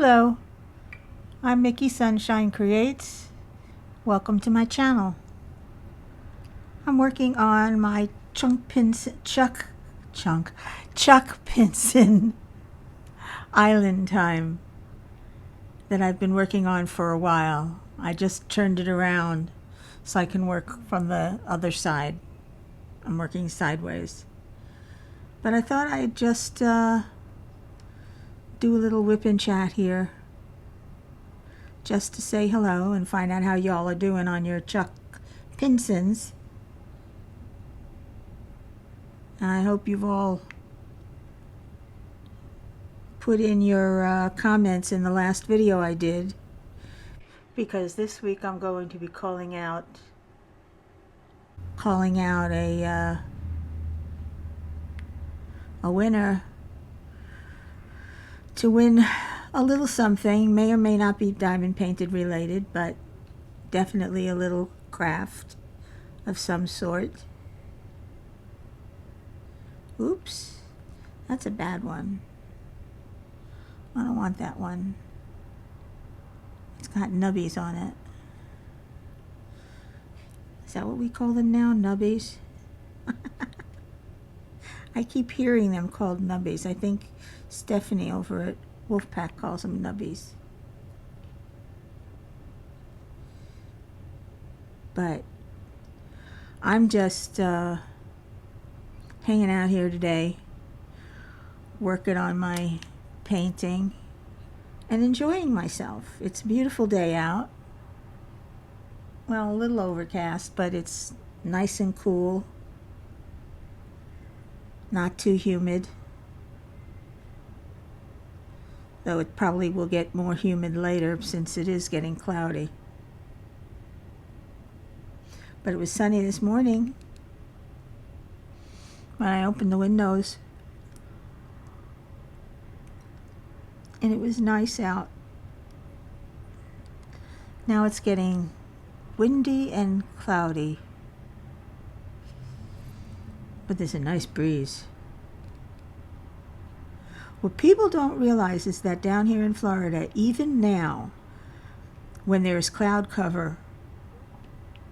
Hello, I'm Mickey Sunshine Creates. Welcome to my channel. I'm working on my Chuck Pinson island time that I've been working on for a while. I just turned it around so I can work from the other side. I'm working sideways. But I thought I'd just do a little WIP and chat here, just to say hello and find out how y'all are doing on your Chuck Pinsons. I hope you've all put in your comments in the last video I did, because this week I'm going to be calling out a winner to win a little something. May or may not be diamond painted related, but definitely a little craft of some sort. Oops, that's a bad one. I don't want that one. It's got nubbies on it. Is that what we call them now? Nubbies? I keep hearing them called nubbies. I think Stephanie over at Wolfpack calls them nubbies. But I'm just hanging out here today, working on my painting and enjoying myself. It's a beautiful day out. Well, a little overcast, but it's nice and cool. Not too humid, though it probably will get more humid later since it is getting cloudy. But it was sunny this morning when I opened the windows, and it was nice out. Now it's getting windy and cloudy, but there's a nice breeze. What people don't realize is that down here in Florida, even now, when there's cloud cover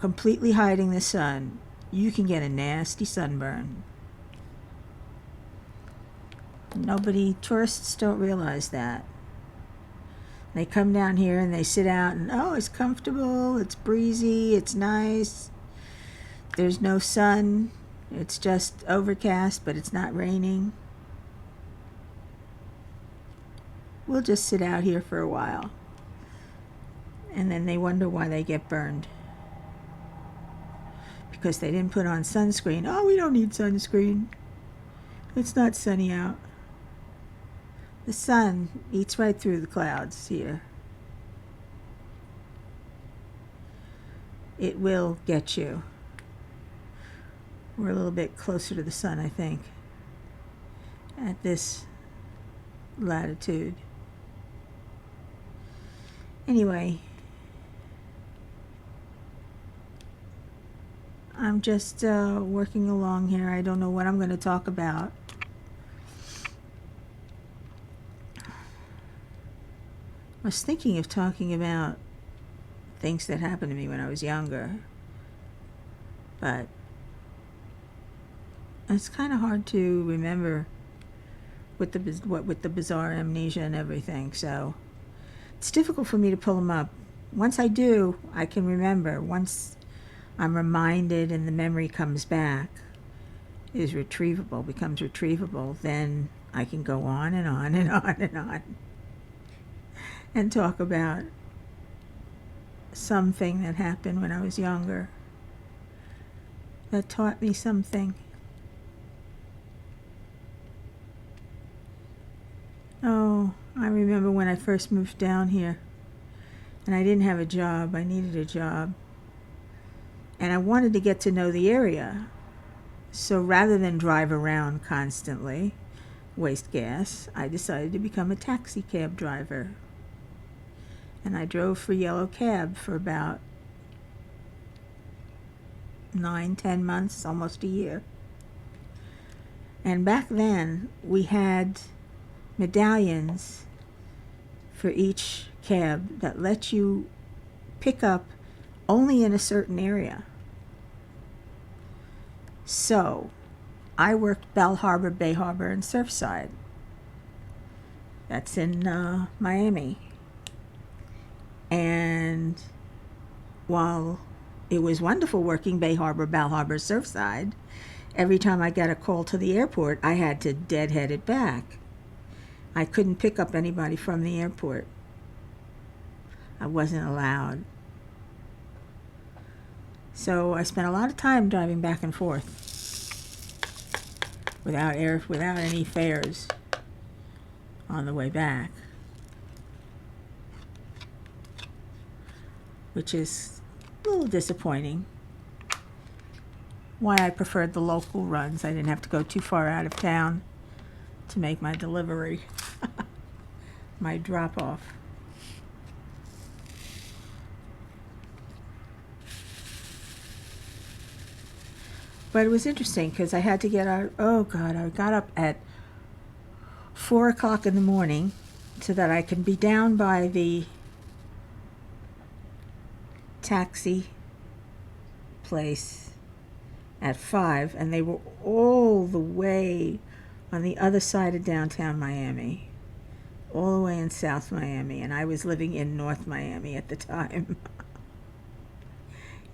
completely hiding the sun, you can get a nasty sunburn. Tourists don't realize that. They come down here and they sit out and, oh, it's comfortable, it's breezy, it's nice. There's no sun. It's just overcast, but it's not raining. We'll just sit out here for a while. And then they wonder why they get burned. Because they didn't put on sunscreen. Oh, we don't need sunscreen. It's not sunny out. The sun eats right through the clouds here. It will get you. We're a little bit closer to the sun, I think, at this latitude. Anyway, I'm just working along here. I don't know what I'm going to talk about. I was thinking of talking about things that happened to me when I was younger, but it's kind of hard to remember with the bizarre amnesia and everything, so it's difficult for me to pull them up. Once I do, I can remember. Once I'm reminded and the memory comes back, becomes retrievable, then I can go on and on and on and on and talk about something that happened when I was younger that taught me something. Oh, I remember when I first moved down here and I didn't have a job. I needed a job. And I wanted to get to know the area. So rather than drive around constantly, waste gas, I decided to become a taxi cab driver. And I drove for Yellow Cab for about 9-10 months, almost a year. And back then we had medallions for each cab that lets you pick up only in a certain area. So I worked Bell Harbor, Bay Harbor, and Surfside. That's in Miami. And while it was wonderful working Bay Harbor, Bell Harbor, Surfside, every time I got a call to the airport, I had to deadhead it back. I couldn't pick up anybody from the airport. I wasn't allowed. So I spent a lot of time driving back and forth without any fares on the way back, which is a little disappointing. Why I preferred the local runs. I didn't have to go too far out of town to make my delivery, my drop-off. But it was interesting because I had to get out. Oh God, I got up at 4 o'clock in the morning so that I could be down by the taxi place at 5, and they were all the way on the other side of downtown Miami, all the way in South Miami, and I was living in North Miami at the time.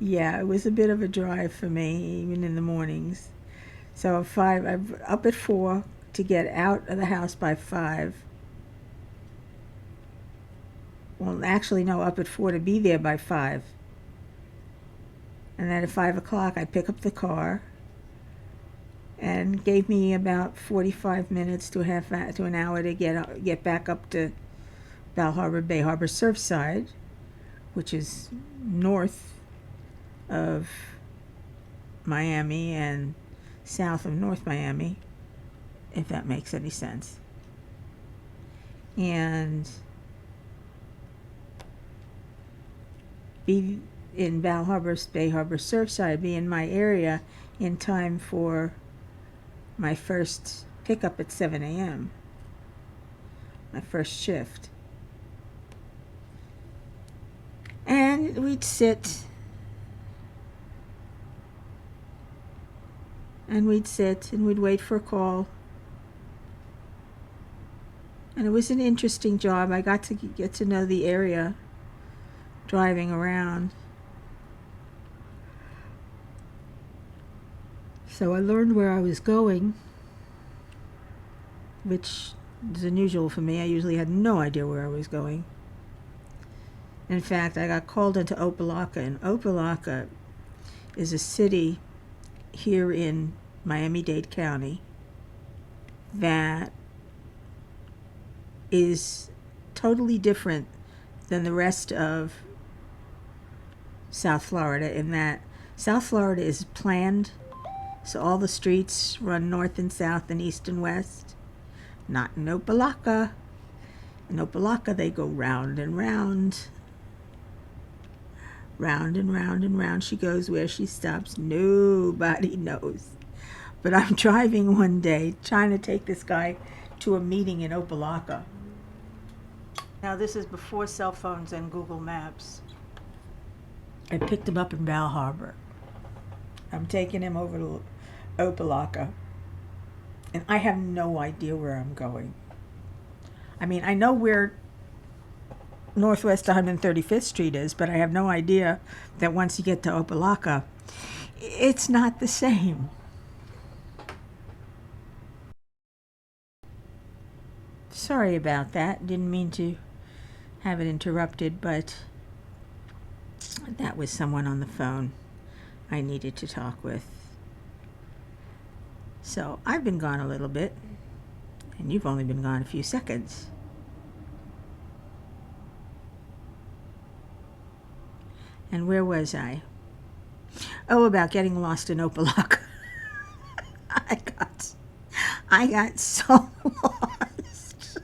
Yeah, it was a bit of a drive for me, even in the mornings. So I'm up at 4 to get out of the house by 5. Well, actually, no, up at 4 to be there by 5. And then at 5 o'clock, I pick up the car, and gave me about 45 minutes to an hour to get back up to Bell Harbor, Bay Harbor, Surfside, which is north of Miami and south of North Miami, if that makes any sense. And be in Bell Harbor, Bay Harbor, Surfside, be in my area in time for my first pickup at 7 a.m., my first shift. And we'd sit and we'd wait for a call. And it was an interesting job. I got to get to know the area driving around. So I learned where I was going, which is unusual for me. I usually had no idea where I was going. In fact, I got called into Opelika, and Opelika is a city here in Miami-Dade County that is totally different than the rest of South Florida, in that South Florida is planned, so all the streets run north and south and east and west. Not in Opelika. In Opelika, they go round and round. Round and round and round she goes. Where she stops, nobody knows. But I'm driving one day, trying to take this guy to a meeting in Opelika. Now, this is before cell phones and Google Maps. I picked him up in Bal Harbor. I'm taking him over to Opelika. And I have no idea where I'm going. I mean, I know where Northwest 135th Street is, but I have no idea that once you get to Opelika, it's not the same. Sorry about that. Didn't mean to have it interrupted, but that was someone on the phone I needed to talk with. So I've been gone a little bit, and you've only been gone a few seconds. And where was I? Oh, about getting lost in Opelika. I got so lost.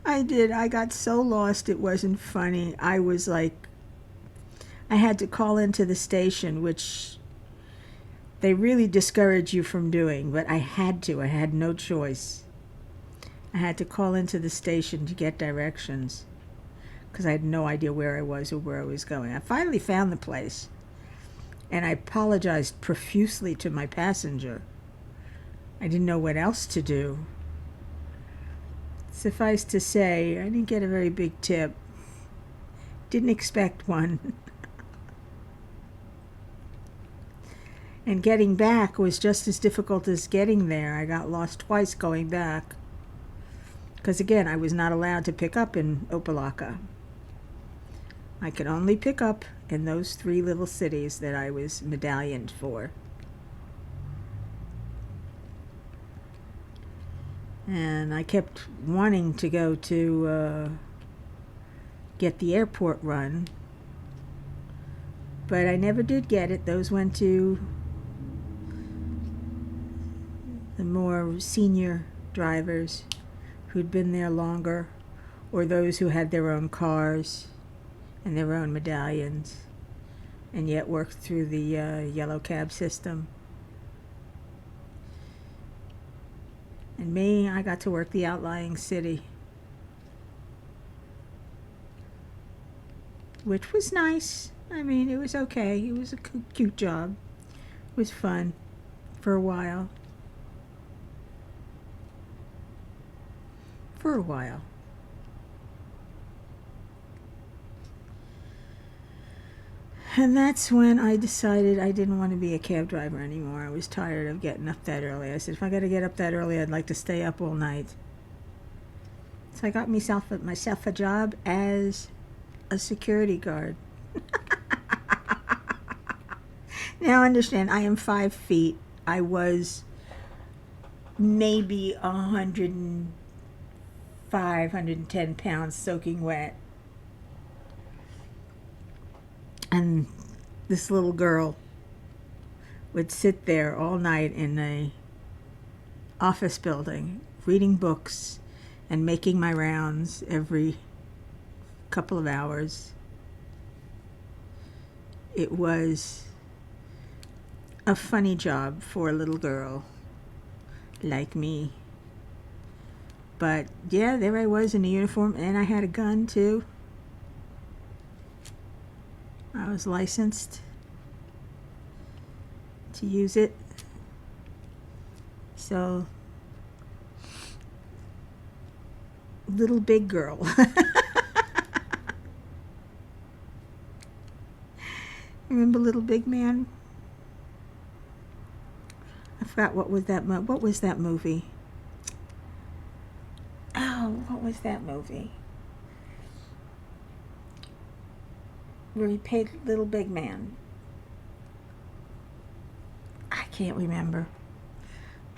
I did. I got so lost it wasn't funny. I was like, I had to call into the station, which they really discourage you from doing, but I had to. I had no choice. I had to call into the station to get directions because I had no idea where I was or where I was going. I finally found the place, and I apologized profusely to my passenger. I didn't know what else to do. Suffice to say, I didn't get a very big tip. Didn't expect one. And getting back was just as difficult as getting there. I got lost twice going back. Because again, I was not allowed to pick up in Opelika. I could only pick up in those 3 little cities that I was medallioned for. And I kept wanting to go to get the airport run, but I never did get it. Those went to the more senior drivers who'd been there longer, or those who had their own cars and their own medallions and yet worked through the yellow cab system. And me, I got to work the outlying city, which was nice. I mean, it was okay. It was a cute job. It was fun for a while. And that's when I decided I didn't want to be a cab driver anymore. I was tired of getting up that early. I said, if I got to get up that early, I'd like to stay up all night. So I got myself a job as a security guard. Now understand, I am 5 feet. I was maybe 105, 110 pounds soaking wet. And this little girl would sit there all night in a office building, reading books and making my rounds every couple of hours. It was a funny job for a little girl like me. But yeah, there I was in a uniform, and I had a gun too. I was licensed to use it. So, little big girl. Remember Little Big Man? I forgot what was that movie? Oh, what was that movie? Where he paid Little Big Man. I can't remember.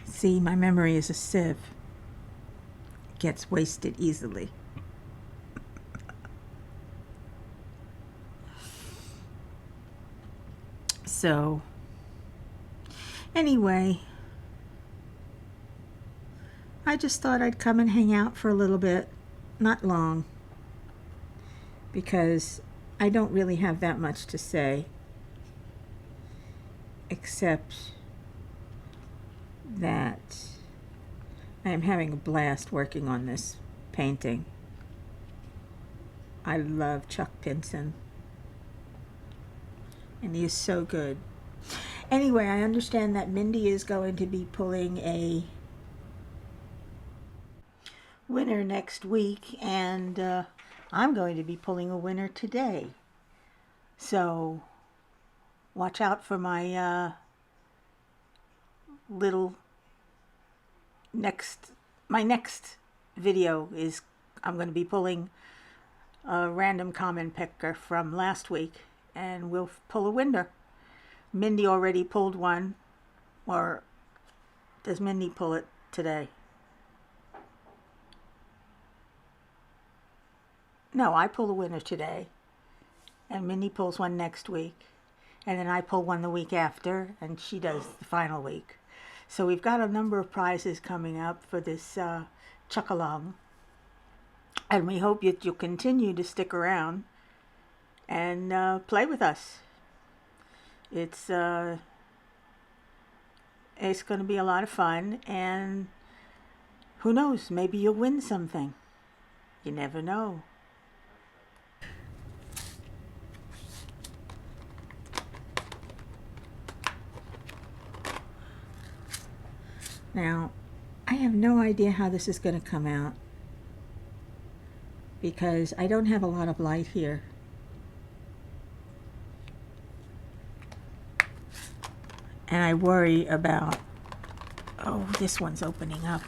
See, my memory is a sieve. It gets wasted easily. So, anyway, I just thought I'd come and hang out for a little bit. Not long. Because I don't really have that much to say, except that I am having a blast working on this painting. I love Chuck Pinson, and he is so good. Anyway, I understand that Mindy is going to be pulling a winner next week, and I'm going to be pulling a winner today. So watch out for my my next video is I'm going to be pulling a random comment picker from last week, and we'll pull a winner. Mindy already pulled one, or does Mindy pull it today? No, I pull a winner today, and Mindy pulls one next week, and then I pull one the week after, and she does the final week. So we've got a number of prizes coming up for this chuck-along, and we hope that you'll continue to stick around and play with us. It's going to be a lot of fun, and Who knows, maybe you'll win something. You never know. Now, I have no idea how this is going to come out because I don't have a lot of light here. And I worry about, oh, this one's opening up.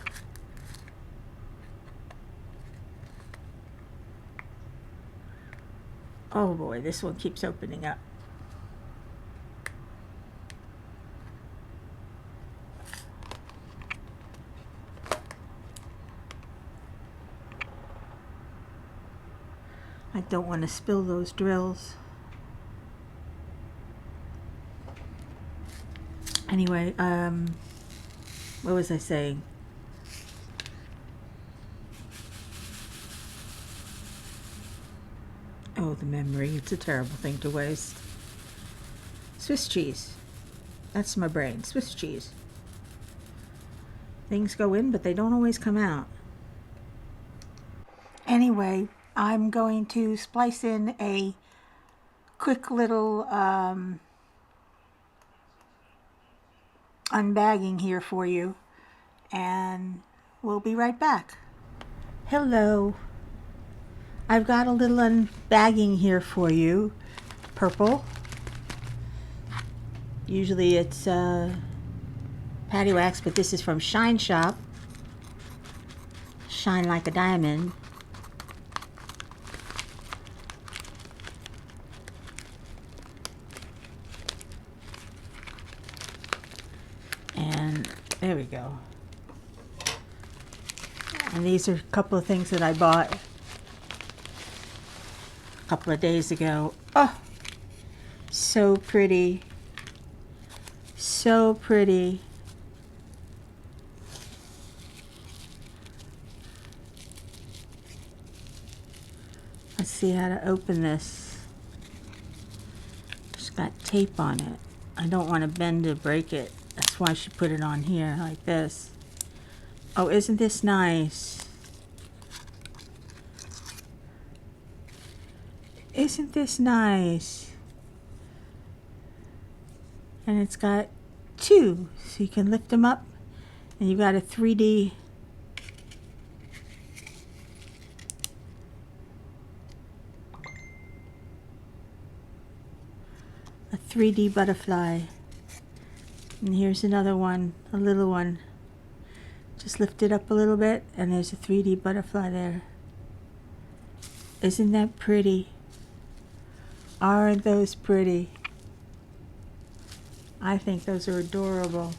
Oh boy, this one keeps opening up. I don't want to spill those drills. Anyway, what was I saying? Oh, the memory. It's a terrible thing to waste. Swiss cheese. That's my brain. Swiss cheese. Things go in, but they don't always come out. Anyway, I'm going to splice in a quick little unbagging here for you, and we'll be right back. Hello. I've got a little unbagging here for you. Purple. Usually it's patty wax, but this is from Shine Shop. Shine like a diamond. And there we go. And these are a couple of things that I bought a couple of days ago. Oh, so pretty. So pretty. Let's see how to open this. It's got tape on it. I don't want to bend to break it. That's why she put it on here like this. Oh, isn't this nice? Isn't this nice? And it's got two, so you can lift them up, and you've got a 3D butterfly. And here's another one, a little one. Just lift it up a little bit, and there's a 3D butterfly there. Isn't that pretty? Aren't those pretty? I think those are adorable.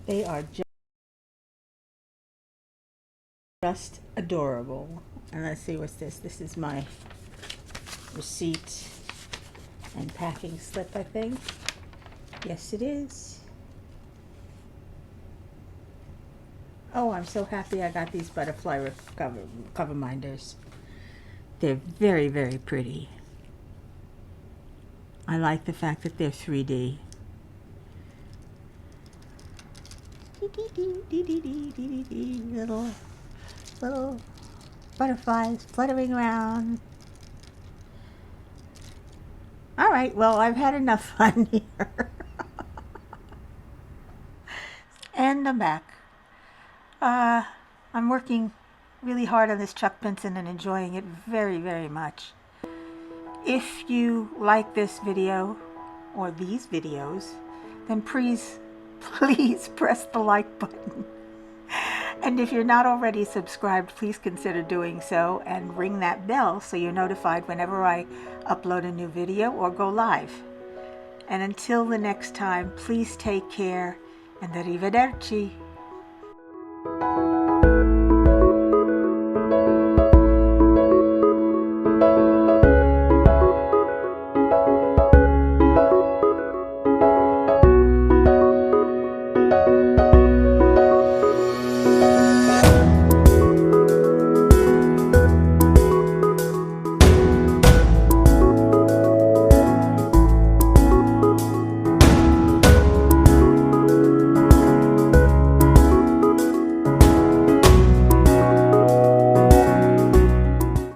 They are just adorable. And let's see what's this. This is my receipt and packing slip, I think. Yes, it is. Oh, I'm so happy I got these butterfly cover minders. They're very, very pretty. I like the fact that they're 3D. Little butterflies fluttering around. All right, well, I've had enough fun here. And I'm back. I'm working really hard on this Chuck Pinson and enjoying it very, very much. If you like this video or these videos, then please press the like button. And if you're not already subscribed, please consider doing so and ring that bell so you're notified whenever I upload a new video or go live. And until the next time, please take care and arrivederci.